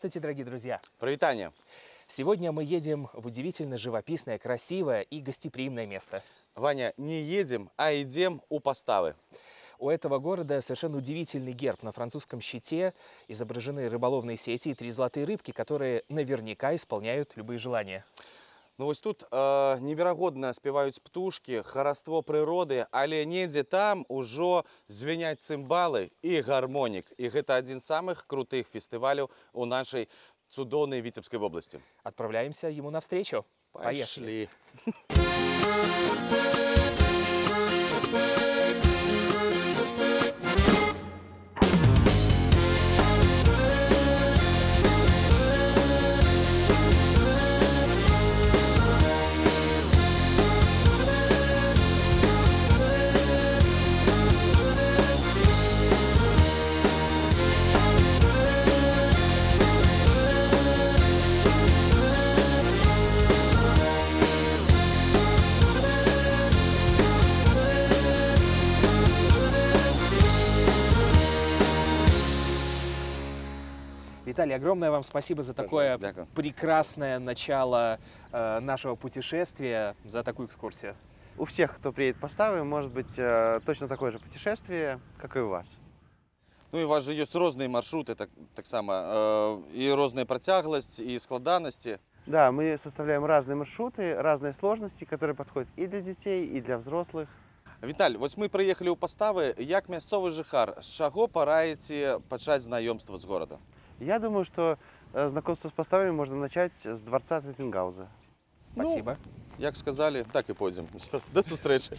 Здравствуйте, дорогие друзья! Привитание! Сегодня мы едем в удивительно живописное, красивое и гостеприимное место. Ваня, не едем, а идем у Поставы. У этого города совершенно удивительный герб. На французском щите изображены рыболовные сети и 3 золотые рыбки, которые наверняка исполняют любые желания. Ну вот тут неверагодно спевают птушки, хараство природы, але недзе там уже звеняць цымбалы и гармонік. И это один из самых крутых фестивалей у нашей цудоўнай Витебской области. Отправляемся ему навстречу. Поехали! Виталий, огромное вам спасибо за такое прекрасное начало нашего путешествия, за такую экскурсию. У всех, кто приедет в Поставы, может быть точно такое же путешествие, как и у вас. Ну и у вас же есть разные маршруты, так само, и разная протяглость, и складанности. Да, мы составляем разные маршруты, разные сложности, которые подходят и для детей, и для взрослых. Виталь, вот мы приехали у Поставы, як мясцовы жыхар, с чаго параеце пачаць знаёмства с города? Я думаю, что знакомство с Поставами можно начать с дворца Тезенгауза. Спасибо. Ну, як сказали, так и пойдем. До встречи.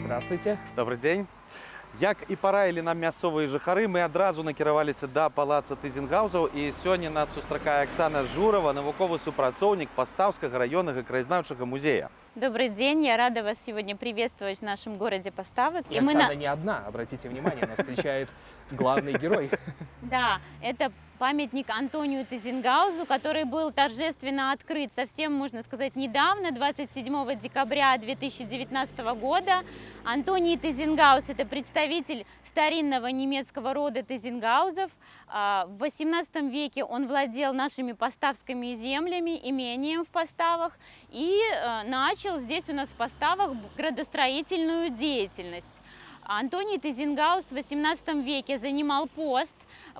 Здравствуйте. Добрый день. Як і параілі нам мясцовыя жыхары, мы адразу накіраваліся да палаца Тызенгаузаў, і сёння нас сустракае Оксана Журова, навуковы супрацоўнік Поставскага раённага краязнаўчага музея. Добрый день, я рада вас сегодня приветствовать в нашем городе Поставы. И Оксана не одна, обратите внимание, нас встречает главный герой. Да, это памятник Антонию Тезенгаузу, который был торжественно открыт совсем, можно сказать, недавно, 27 декабря 2019 года. Антоний Тезенгауз – это представитель старинного немецкого рода Тезенгаузов. В XVIII веке он владел нашими поставскими землями, имением в Поставах, и начал здесь у нас в Поставах градостроительную деятельность. Антоний Тезенгауз в XVIII веке занимал пост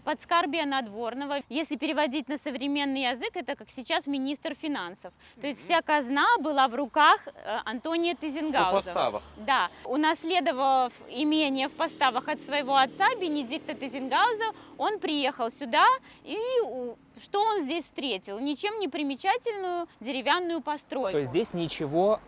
подскарбия надворного. Если переводить на современный язык, это как сейчас министр финансов. То есть вся казна была в руках Антония Тезенгауза. У Поставах. Да. Унаследовав имение в Поставах от своего отца Бенедикта Тезенгауза, он приехал сюда, и что он здесь встретил? Ничем не примечательную деревянную постройку. То есть здесь ничего,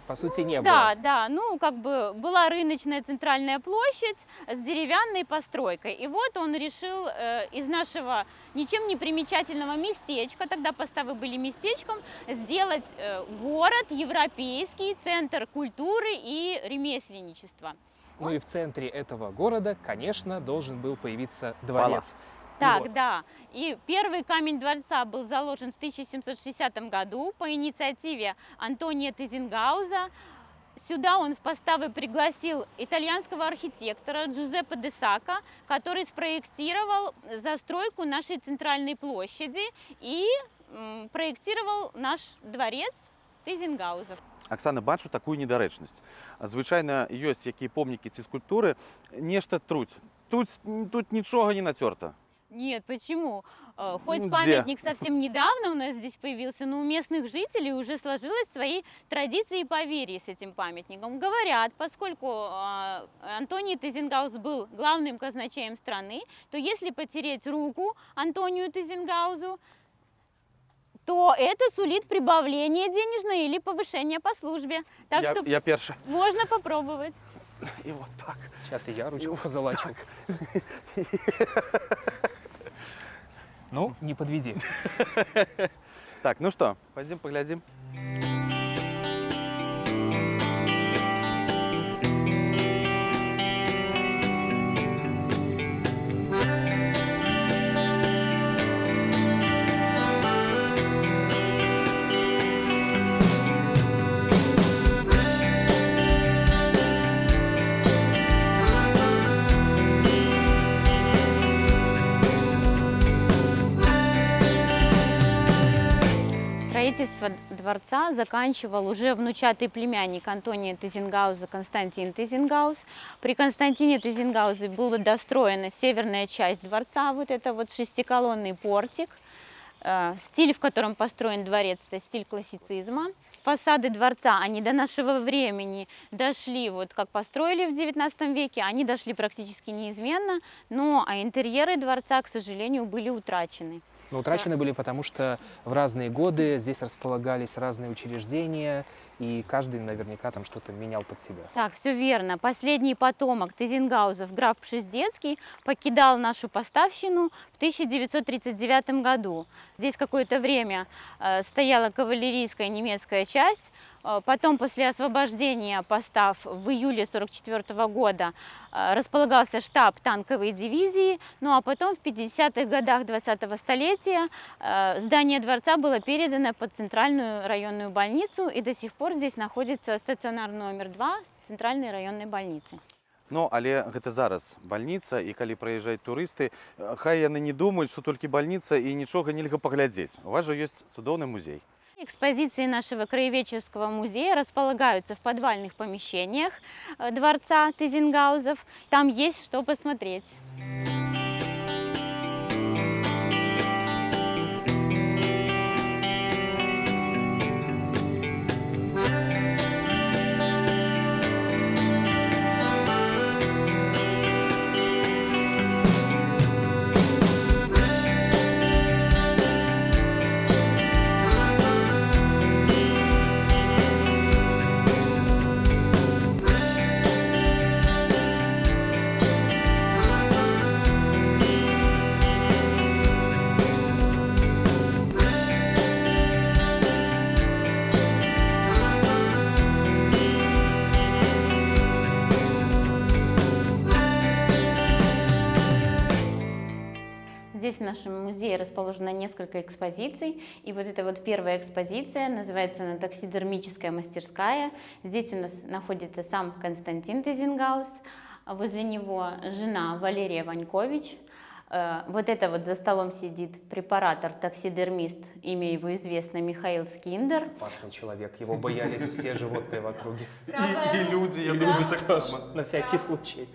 по сути, не было. было? Да, ну как бы была рыночная центральная площадь с деревянной постройкой. И вот он решил из нашего ничем не примечательного местечка, тогда Поставы были местечком, сделать город европейский, центр культуры и ремесленничества. Ну и в центре этого города, конечно, должен был появиться дворец. Так, вот. Да. И первый камень дворца был заложен в 1760 году по инициативе Антония Тезенгауза. Сюда он в Поставы пригласил итальянского архитектора Джузеппе де Сака, который спроектировал застройку нашей центральной площади и проектировал наш дворец Тезенгаузов. Оксана, бачу такую недарэчнасць. Звычайна ёсць якія помнікі ці скульптуры, нешта труць. Тут нічога не натерто. Нет, почему? Хоть памятник совсем недавно у нас здесь появился, но у местных жителей уже сложилась свои традиции и поверья с этим памятником. Говорят, поскольку Антоний Тезенгауз был главным казначеем страны, то если потереть руку Антонию Тезенгаузу, то это сулит прибавление денежное или повышение по службе. Так что я перша. Можно попробовать. И вот так. Сейчас и я ручку позолочу. Ну, не подведи. Так, ну что, пойдем поглядим. Строительство дворца заканчивал уже внучатый племянник Антония Тизенгауза Константин Тизенгаус. При Константине Тизенгаузе была достроена северная часть дворца, вот это вот шестиколонный портик. Стиль, в котором построен дворец, это стиль классицизма. Фасады дворца, они до нашего времени дошли, вот как построили в XIX веке, они дошли практически неизменно, но интерьеры дворца, к сожалению, были утрачены. Но утрачены были потому, что в разные годы здесь располагались разные учреждения, и каждый наверняка там что-то менял под себя. Так, все верно. Последний потомок Тизенгаузов, граф Пшездецкий, покидал нашу поставщину в 1939 году. Здесь какое-то время стояла кавалерийская немецкая часть. Потом, после освобождения постав в июле 1944 года, располагался штаб танковой дивизии. Ну а потом в 50-х годах 20-го столетия здание дворца было передано под центральную районную больницу, и до сих пор здесь находится стационар номер 2 центральной районной больницы. Ну, але гэта зараз больница, і калі прыязджаюць турысты, хай яны не думаюць, што толькі больница і нічога нельга паглядзець. У вас же ёсць цудоўны музей. Экспозиции нашего краеведческого музея располагаются в подвальных помещениях дворца Тизенгаузов. Там есть что посмотреть. Здесь в нашем музее расположено несколько экспозиций. И вот эта вот первая экспозиция, называется она «Таксидермическая мастерская». Здесь у нас находится сам Константин Тизенгаус, возле него жена Валерия Ванькович. Вот это вот за столом сидит препаратор, таксидермист, имя его известно, Михаил Скиндер. Опасный человек, его боялись все животные в округе. И люди, я думаю, так само. На всякий случай.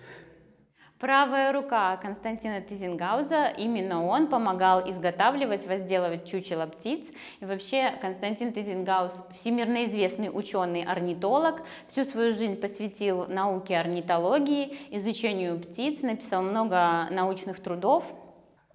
Правая рука Константина Тизенгауза, именно он помогал изготавливать, возделывать чучело птиц. И вообще Константин Тизенгаус, всемирно известный ученый-орнитолог, всю свою жизнь посвятил науке орнитологии, изучению птиц, написал много научных трудов.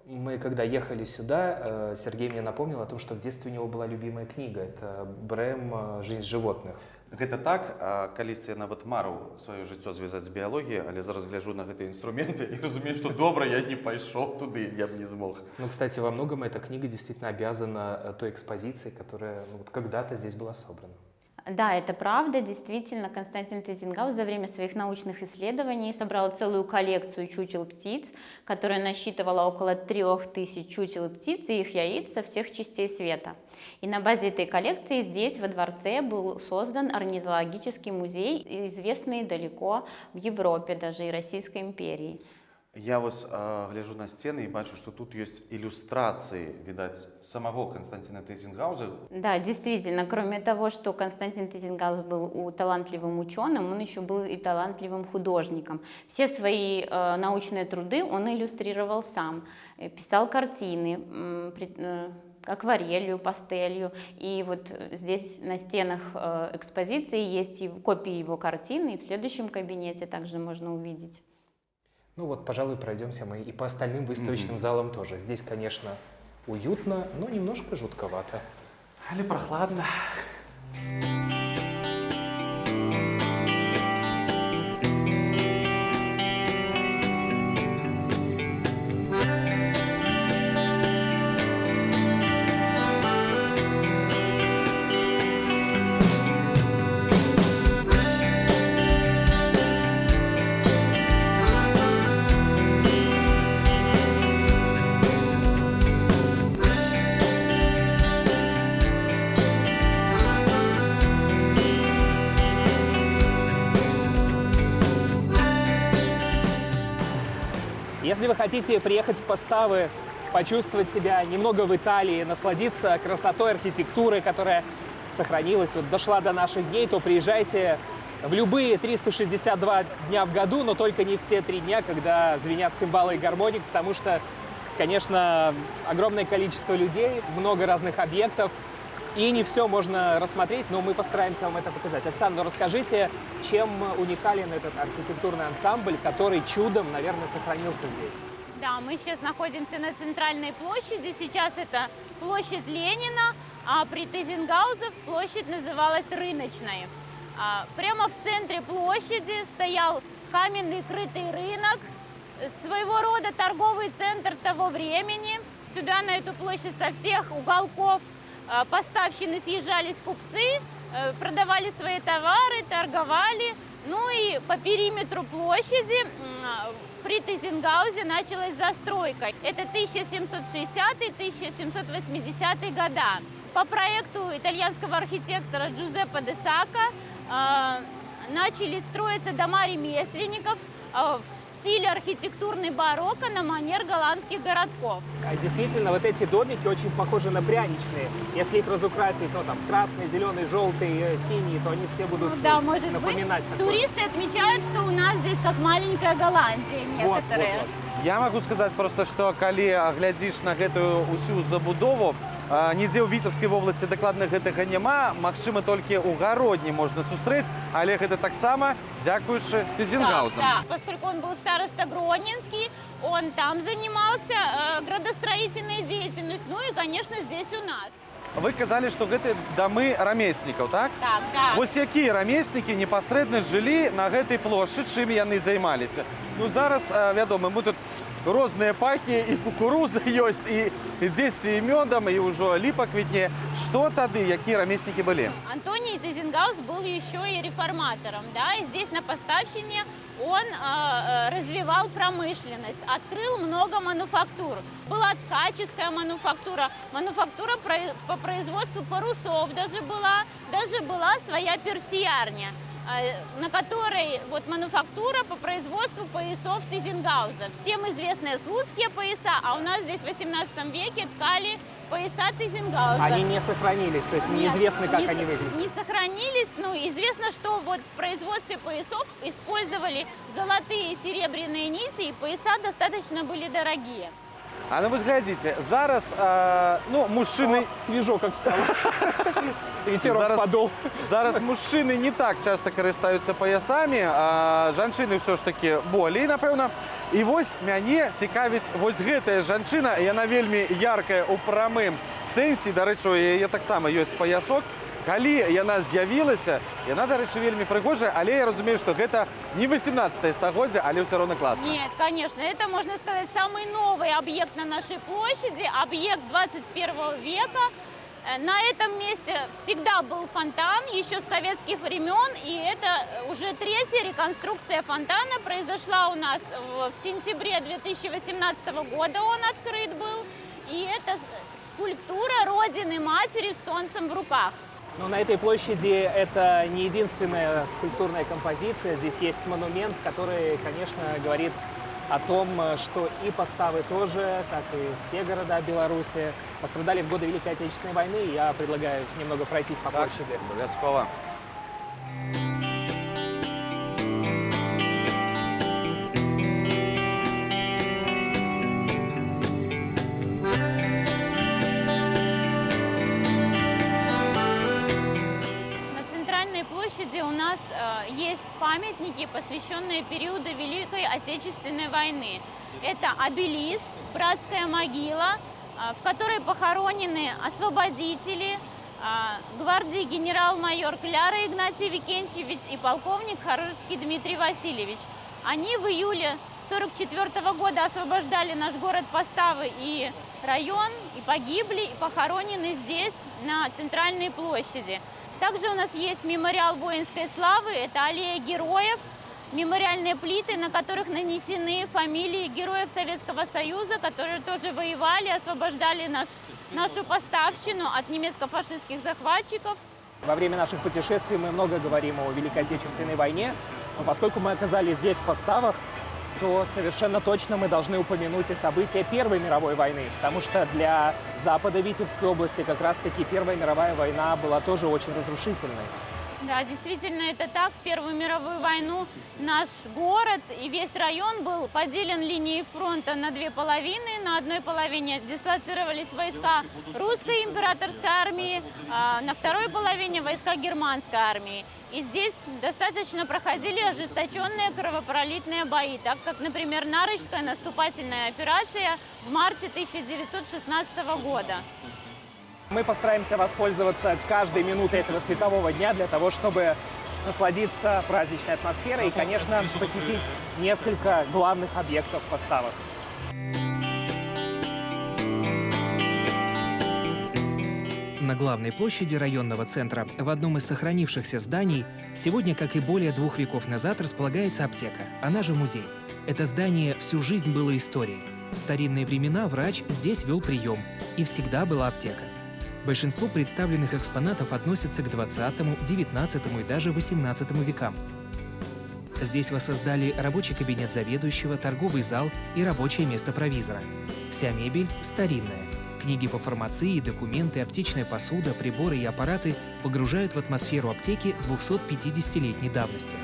Мы, когда ехали сюда, Сергей мне напомнил о том, что в детстве у него была любимая книга. Это Брэм «Жизнь животных». Гэта так, калісьці я нават марыў сваё жыццё звязаць з біялогіяй, але зараз гляджу на гэтыя інструменты і разумею, што добра я не пайшоў туды, я б не змог. Ну, кстати, во многом эта книга действительно обязана той экспозиции, которая вот когда-то здесь была собрана. Да, это правда, действительно, Константин Тизенгаус за время своих научных исследований собрал целую коллекцию чучел птиц, которая насчитывала около 3000 чучел птиц и их яиц со всех частей света. И на базе этой коллекции здесь, во дворце, был создан орнитологический музей, известный далеко в Европе, даже и Российской империи. Я вось гляжу на сцены и бачу, что тут есть иллюстрации, видать, самого Константина Тизенгауза. Да, действительно, кроме того, что Константин Тизенгаус был талантливым ученым, он еще был и талантливым художником. Все свои научные труды он иллюстрировал сам, писал картины, акварелью, пастелью. И вот здесь на стенах экспозиции есть копии его картин, и в следующем кабинете также можно увидеть. Ну вот, пожалуй, пройдемся мы и по остальным выставочным залам тоже. Здесь, конечно, уютно, но немножко жутковато. Але прохладно. Если вы хотите приехать в Поставы почувствовать себя немного в Италии, насладиться красотой архитектуры, которая сохранилась, вот дошла до наших дней, то приезжайте в любые 362 дня в году, но только не в те 3 дня, когда звенят цимбалы и гармоник, потому что, конечно, огромное количество людей, много разных объектов, и не все можно рассмотреть, но мы постараемся вам это показать. Оксана, ну расскажите, чем уникален этот архитектурный ансамбль, который чудом, наверное, сохранился здесь? Да, мы сейчас находимся на центральной площади. Сейчас это площадь Ленина, а при Тизенгаузах площадь называлась Рыночной. Прямо в центре площади стоял каменный крытый рынок, своего рода торговый центр того времени. Сюда, на эту площадь, со всех уголков поставщины съезжались купцы, продавали свои товары, торговали. Ну и по периметру площади при Тизенгаузе началась застройка. Это 1760-1780 года. По проекту итальянского архитектора Джузеппе де Сака начали строиться дома ремесленников в стиле архитектурный барокко на манер голландских городков. Действительно, вот эти домики очень похожи на пряничные. Если их разукрасить, то там красный, зеленый, желтый, синий, то они все будут Да, может напоминать быть. такое. Туристы отмечают, что у нас здесь как маленькая Голландия некоторые. Я могу сказать просто, что когда глядишь на эту усю забудову, нигде в Витебской области докладно гэтага няма, магчыма только у Гародни можно сустрэць, але это так само дзякуючы Тизенгаузам. Да, поскольку он был староста Гродненский, он там занимался градостроительной деятельностью, ну и, конечно, здесь у нас. Вы казали, что это домы рамеснікаў, так? Так, да. Вось якія рамеснікі непасрэдна жылі на гэтай плошчы, чым яны займаліся. Ну зараз, вядома, мы тут розныя пахі, і кукуруза ёсць, і дзесьці і мёдам, і ўжо ліпа квітне. Што тады, якія рамеснікі былі? Антоний Тизенгаус был еще и реформатором, да, и здесь на Поставщине он развивал промышленность, открыл много мануфактур. Была ткаческая мануфактура, мануфактура по производству парусов даже была своя персиярня, на которой вот мануфактура по производству поясов Тизенгауза. Всем известные слуцкие пояса, а у нас здесь в 18 веке ткали пояса Тизенгауза. Они не сохранились, то есть неизвестно, как они выглядят. Не сохранились, но известно, что вот в производстве поясов использовали золотые и серебряные нити, и пояса достаточно были дорогие. А ну вы глядите, зараз, ну, мужчины... Свежо как стало. Ветерок подул. Зараз мужчины не так часто карыстаюцца паясамі, а жанчыны все ж таки болей, напэўна. І вось мяне цікавіць вось гэтая жанчына, яна вельмі яркая ў прамым сэнсе, дарэчы, у яе таксама ёсць паясок. Калі яна з'явілася, яна, дарэчы, вельмі прыгожая, але я разумею, што гэта не 18-е стагоддзе, але ўсё роўна класна. Нет, конечно, это, можно сказать, самый новый объект на нашей площади, объект 21 века. На этом месте всегда был фонтан, еще с советских времен, и это уже третья реконструкция фонтана произошла у нас в сентябре 2018 года, он открыт был, и это скульптура Родины Матери с солнцем в руках. Но на этой площади это не единственная скульптурная композиция. Здесь есть монумент, который, конечно, говорит о том, что и Поставы тоже, как и все города Беларуси, пострадали в годы Великой Отечественной войны. Я предлагаю немного пройтись по площади. Обов'язково. У нас есть памятники, посвященные периоду Великой Отечественной войны. Это обелиск, братская могила, в которой похоронены освободители, гвардии генерал-майор Кляра Игнатий Викентьевич и полковник Харырский Дмитрий Васильевич. Они в июле 1944 года освобождали наш город Поставы и район, и погибли, и похоронены здесь, на центральной площади. Также у нас есть мемориал воинской славы, это аллея героев, мемориальные плиты, на которых нанесены фамилии героев Советского Союза, которые тоже воевали, освобождали нашу Поставщину от немецко-фашистских захватчиков. Во время наших путешествий мы много говорим о Великой Отечественной войне, но поскольку мы оказались здесь, в Поставах, то совершенно точно мы должны упомянуть и события Первой мировой войны, потому что для Запада Витебской области как раз-таки Первая мировая война была тоже очень разрушительной. Да, действительно, это так. В Первую мировую войну наш город и весь район был поделен линией фронта на две половины. На одной половине дислоцировались войска русской императорской армии, а на второй половине войска германской армии. И здесь достаточно проходили ожесточенные кровопролитные бои, так как, например, Нарышская наступательная операция в марте 1916 года. Мы постараемся воспользоваться каждой минутой этого светового дня для того, чтобы насладиться праздничной атмосферой и, конечно, посетить несколько главных объектов поставок. На главной площади районного центра, в одном из сохранившихся зданий, сегодня, как и более 2 веков назад, располагается аптека, она же музей. Это здание всю жизнь было историей. В старинные времена врач здесь вел прием, и всегда была аптека. Большинство представленных экспонатов относятся к 20, 19 и даже 18 векам. Здесь воссоздали рабочий кабинет заведующего, торговый зал и рабочее место провизора. Вся мебель старинная. Книги по фармации, документы, аптечная посуда, приборы и аппараты погружают в атмосферу аптеки 250-летней давности.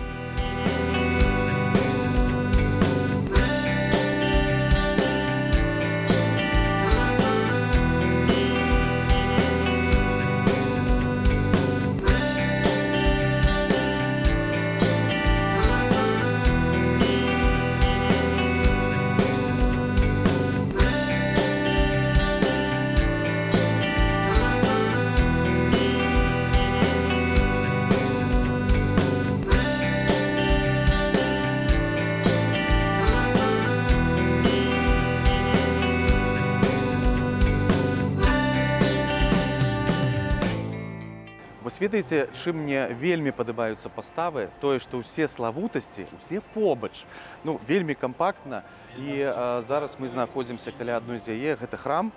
Вось ведаеце, чым мне вельмі падабаюцца паставы, тое, што ўсе славутасці, усе побач, ну, вельмі кампактна. І зараз мы знаходзімся каля адной з яе, гэта храм.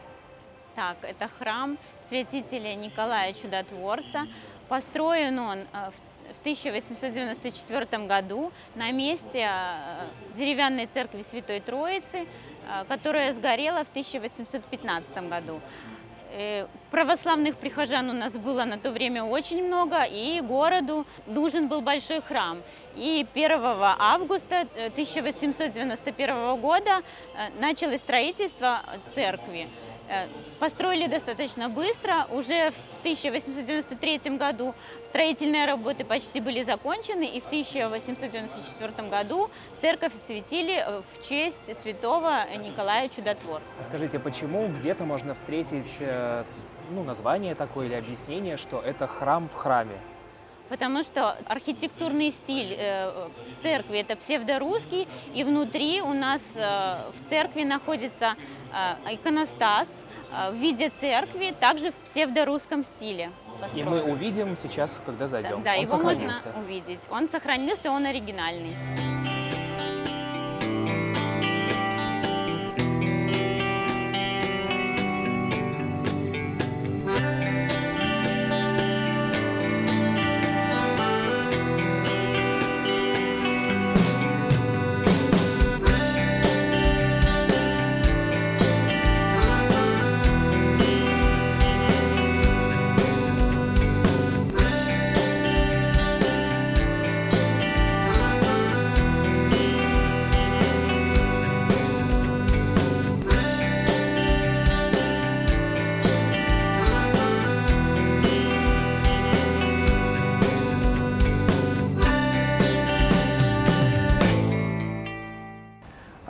Так, это храм святителя Николая Чудотворца. Построен он в 1894 году на месте деревянной церкви Святой Троицы, которая сгорела в 1815 году. Православных прихожан у нас было на то время очень много, и городу нужен был большой храм. И 1 августа 1891 года началось строительство церкви. Построили достаточно быстро. Уже в 1893 году строительные работы почти были закончены, и в 1894 году церковь осветили в честь святого Николая Чудотворца. Скажите, почему где-то можно встретить название такое или объяснение, что это храм в храме? Потому что архитектурный стиль церкви – это псевдорусский, и внутри у нас в церкви находится иконостас в виде церкви, также в псевдорусском стиле построен. И мы увидим сейчас, когда зайдем. Да, он его сохранился. можно увидеть. Он сохранился, он оригинальный.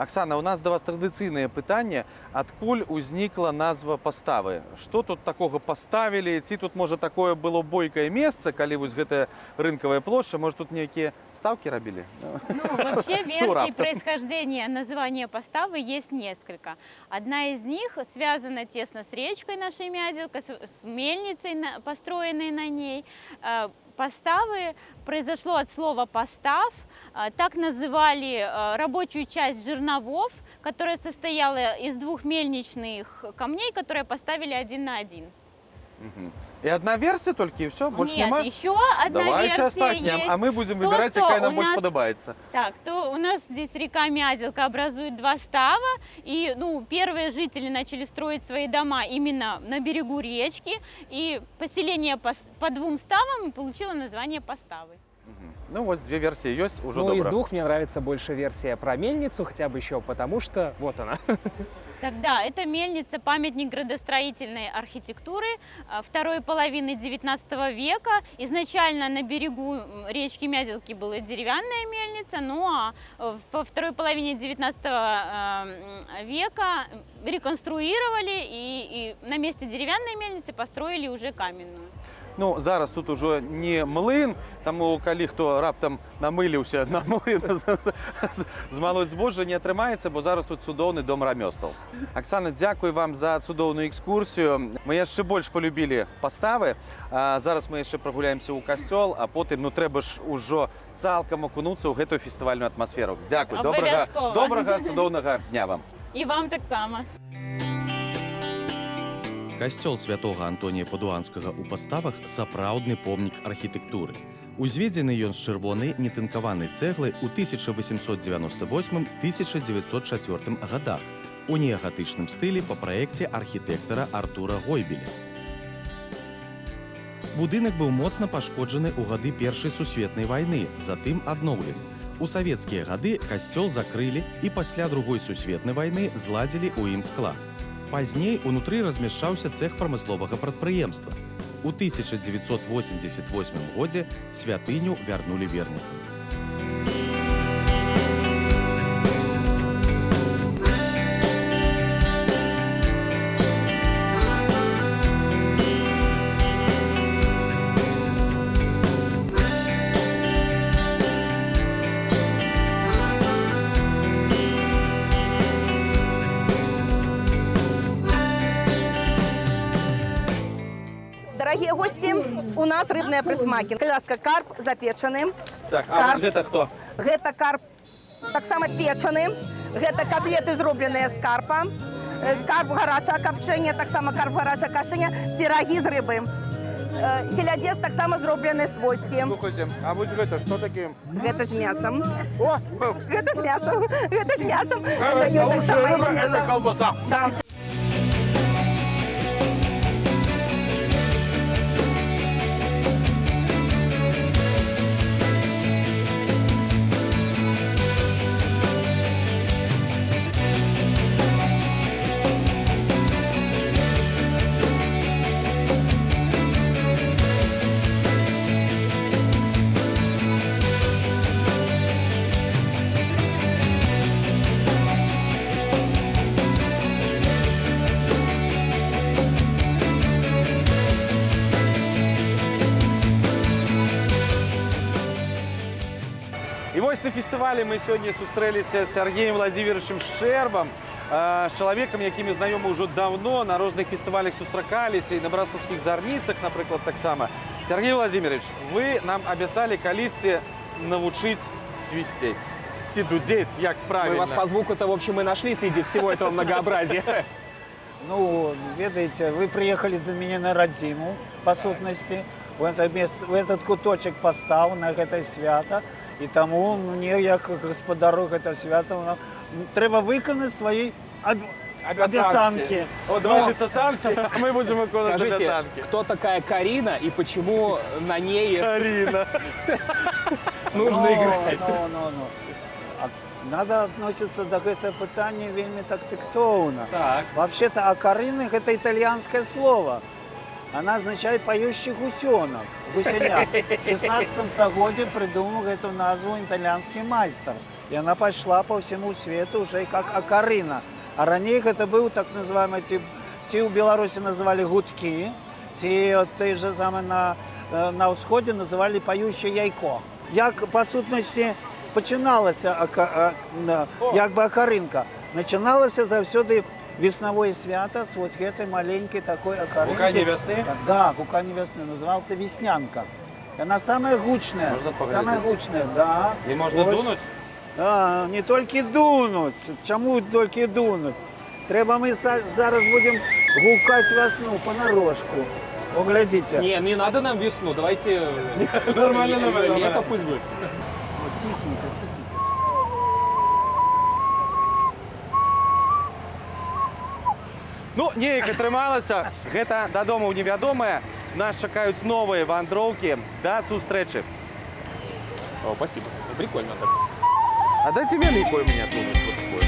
Оксана, у нас до вас традыцыйнае пытанне, адкуль узнікла назва паставы? Што тут такога паставілі? Ці тут, можа, такое было бойкае месца, калі вось гэтая рынкавая плошча, можа, тут нейкія стаўкі рабілі? Ну, вообще версий происхождения названия поставы есть несколько. Одна из них связана тесно с речкой нашей Мяделка, с мельницей, построенной на ней. Поставы произошло от слова «постав». Так называли рабочую часть жерновов, которая состояла из 2 мельничных камней, которые поставили один на один. И одна версия только, и все? Больше Нет, нема? еще одна Давайте версия оставим, есть. а мы будем То, выбирать, что какая нам у больше нас- подобается. Так, то у нас здесь река Мязелка образует два става, и первые жители начали строить свои дома именно на берегу речки, и поселение по двум ставам получило название Поставы. Ну, вот две версии есть, уже Ну, добро. из двух мне нравится больше версия про мельницу, хотя бы еще потому, что вот она. Тогда это мельница, памятник градостроительной архитектуры второй половины 19 века. Изначально на берегу речки Мязелки была деревянная мельница, но во второй половине 19 века реконструировали и на месте деревянной мельницы построили уже каменную. Ну, зараз тут уже не млин, тому коли хто раптом намилився на млин змалоть збожжя не отримається, бо зараз тут цудовний дом рамёстваў. Оксана, дякую вам за цудоўную экскурсію. Мы яшчэ больш полюбілі паставы. Зараз мы яшчэ прагуляемся ў касцёл, а потым трэба ж ужо цалкам акунуцца ў гэтую фестывальную атмасферу. Дзякуй, Абавязкова. добрага цудоўнага дня вам. И вам так само. Касцёл святога Антонія Падуанскага ў Паставах сапраўдны помнік архітэктуры. Узведзены ён з чырвонай нетынкаванай цэглы ў 1898-1904 годах у неагатычным стылі па праекце архітэктара Артура Гойбеля. Будынак быў моцна пашкоджаны ў гады Першай сусветнай вайны, затым адноўлены. У савецкія гады касцёл закрылі і пасля Другой сусветнай вайны зладзілі ў ім склад. Пазней унутры размяшчаўся цэх прамысловага прадпрыемства. У 1988 годзе святыню вярнулі вернікам. Дорогие гости, у нас рыбные присмаки. Коляска карп запечены. Так, Карп. вот гэта хто? Гэта карп так само печены. Гэта котлеты, зробленные з карпа. Карп гарачае копчення, так само карп гарачае копчення. Пироги з рыбы. Селядец так само зроблены свойскі. Слухайте, а вот гэта што такі? Гэта з мясом. О, Гэта з мясом. Гэта з мясом. Гэта ёсць так само і з мясом. колбаса. Да. І вось на фестывалі мы сёння сустрэліся з Сергеем Владимировичем Шчэрбам, з чалавекам, якімі знаёмы ўжо давно, на розных фестывалях сустракаліся і на браслаўскіх зарніцах, напрыклад, таксама. Сергей Владимирович, вы нам абяцалі калісьці навучыць свісцець. Ці дудзець, як Мы правильно. вас по звуку-то, в общем, и нашли среди всего этого многообразия. Ну, ведаете, вы приехали до меня на родзіму, по сутнасці, в этот куточек Пастаў на гэтай свята, і таму мне, як гаспадару гэта свята, трэба выканаць свае абяцанкі. О, давайте цацанки, а мы будем выконывать Скажите, цацанки. кто такая Карина и почему на ней Карина. нужно играть? Надо относиться до гэтага пытання вельмі так тактоўна. Так. Вообще-то акарины – это итальянское слово. Она означает «поющий гусенок», гусеня. В 16 стагодзе придумал эту назву итальянский мастер. И она пошла по всему свету уже как акарина. А ранее это был так называемый, ці у Беларуси называли гудки, ці те же самое на всходе называли «поющее яйко». Як по сутности починалася як бы акаринка. Начиналася завсёды весновое свято с вот этой маленькой такой акаринки. Гуканье весны? Да, гуканье весны. Назывался Веснянка. И она самая гучная. Можно поглядеть? Самая гучная, да. И можно Ось. дунуть? А, не тільки дунуть. Чому тільки дунуть? Треба ми зараз будемо гукати весну понарошку. Поглядите. Не надо нам весну, давайте Нормально. лето пусть будет. Ну, неяк атрымалася. Гэта дадому ў невядомае. Нас чакаюць новыя вандроўкі. Да сустрэчы. О, спасибо. Прикольно так. А дайте мне якой у меня тут.